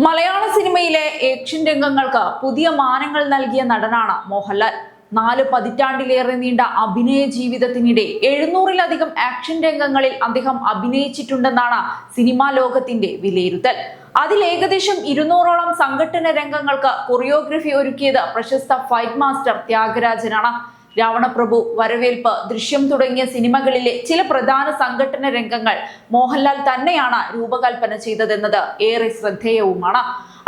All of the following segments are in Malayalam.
മലയാള സിനിമയിലെ ആക്ഷൻ രംഗങ്ങൾക്ക് പുതിയ മാനങ്ങൾ നൽകിയ നടനാണ് മോഹൻലാൽ. 4 പതിറ്റാണ്ടിലേറെ നീണ്ട അഭിനയ ജീവിതത്തിനിടെ 700-ലധികം ആക്ഷൻ രംഗങ്ങളിൽ അദ്ദേഹം അഭിനയിച്ചിട്ടുണ്ടെന്നാണ് സിനിമാ ലോകത്തിന്റെ വിലയിരുത്തൽ. അതിൽ ഏകദേശം 200ഓളം സംഘട്ടന രംഗങ്ങൾക്ക് കൊറിയോഗ്രഫി ഒരുക്കിയത് പ്രശസ്ത ഫൈറ്റ് മാസ്റ്റർ ത്യാഗരാജനാണ്. രാവണപ്രഭു, വരവേൽപ്പ്, ദൃശ്യം തുടങ്ങിയ സിനിമകളിലെ ചില പ്രധാന സംഘട്ടന രംഗങ്ങൾ മോഹൻലാൽ തന്നെയാണ് രൂപകൽപ്പന ചെയ്തതെന്നത് ഏറെ ശ്രദ്ധേയവുമാണ്.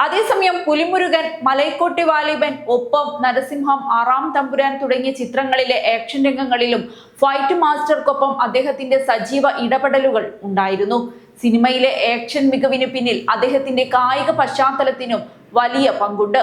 അതേസമയം പുലിമുരുകൻ, മലൈക്കോട്ടെ വാലിബൻ, ഒപ്പം, നരസിംഹം, ആറാം തമ്പുരാൻ തുടങ്ങിയ ചിത്രങ്ങളിലെ ആക്ഷൻ രംഗങ്ങളിലും ഫൈറ്റ് മാസ്റ്റർക്കൊപ്പം അദ്ദേഹത്തിന്റെ സജീവ ഇടപെടലുകൾ ഉണ്ടായിരുന്നു. സിനിമയിലെ ആക്ഷൻ മികവിന് പിന്നിൽ അദ്ദേഹത്തിന്റെ കായിക പശ്ചാത്തലത്തിനും വലിയ പങ്കുണ്ട്.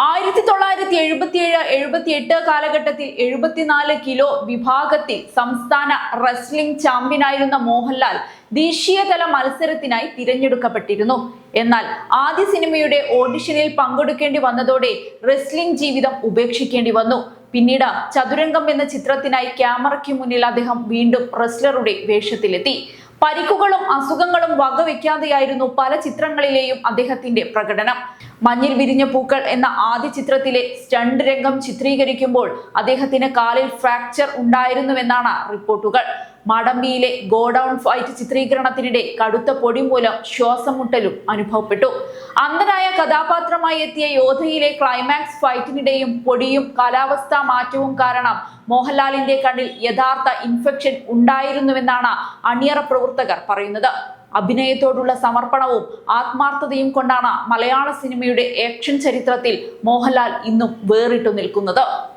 1977-78 കാലഘട്ടത്തിൽ 74 കിലോ വിഭാഗത്തിൽ സംസ്ഥാന റെസ്ലിംഗ് ചാമ്പ്യനായിരുന്ന മോഹൻലാൽ ദേശീയതല മത്സരത്തിനായി തിരഞ്ഞെടുക്കപ്പെട്ടിരുന്നു. എന്നാൽ ആദ്യ സിനിമയുടെ ഓഡിഷനിൽ പങ്കെടുക്കേണ്ടി വന്നതോടെ റെസ്ലിംഗ് ജീവിതം ഉപേക്ഷിക്കേണ്ടി വന്നു. പിന്നീട് ചതുരംഗം എന്ന ചിത്രത്തിനായി ക്യാമറയ്ക്ക് മുന്നിൽ അദ്ദേഹം വീണ്ടും റെസ്ലറുടെ വേഷത്തിലെത്തി. പരിക്കുകളും അസുഖങ്ങളും വകവെക്കാതെയായിരുന്നു പല ചിത്രങ്ങളിലെയും അദ്ദേഹത്തിന്റെ പ്രകടനം. മഞ്ഞിൽ വിരിഞ്ഞ പൂക്കൾ എന്ന ആദ്യ ചിത്രത്തിലെ സ്റ്റണ്ട് രംഗം ചിത്രീകരിക്കുമ്പോൾ അദ്ദേഹത്തിന് കാലിൽ ഫ്രാക്ചർ ഉണ്ടായിരുന്നുവെന്നാണ് റിപ്പോർട്ടുകൾ. മാടമ്പിയിലെ ഗോഡൌൺ ഫൈറ്റ് ചിത്രീകരണത്തിനിടെ കടുത്ത പൊടി മൂലം ശ്വാസം മുട്ടലും അനുഭവപ്പെട്ടു. അന്ധനായ കഥാപാത്രമായി എത്തിയ യോധയിലെ ക്ലൈമാക്സ് ഫൈറ്റിനിടെയും പൊടിയും കാലാവസ്ഥാ മാറ്റവും കാരണം മോഹൻലാലിന്റെ കണ്ണിൽ യഥാർത്ഥ ഇൻഫെക്ഷൻ ഉണ്ടായിരുന്നുവെന്നാണ് അണിയറ പ്രവർത്തകർ പറയുന്നത്. അഭിനയത്തോടുള്ള സമർപ്പണവും ആത്മാർത്ഥതയും കൊണ്ടാണ് മലയാള സിനിമയുടെ ആക്ഷൻ ചരിത്രത്തിൽ മോഹൻലാൽ ഇന്നും വേറിട്ടു നിൽക്കുന്നത്.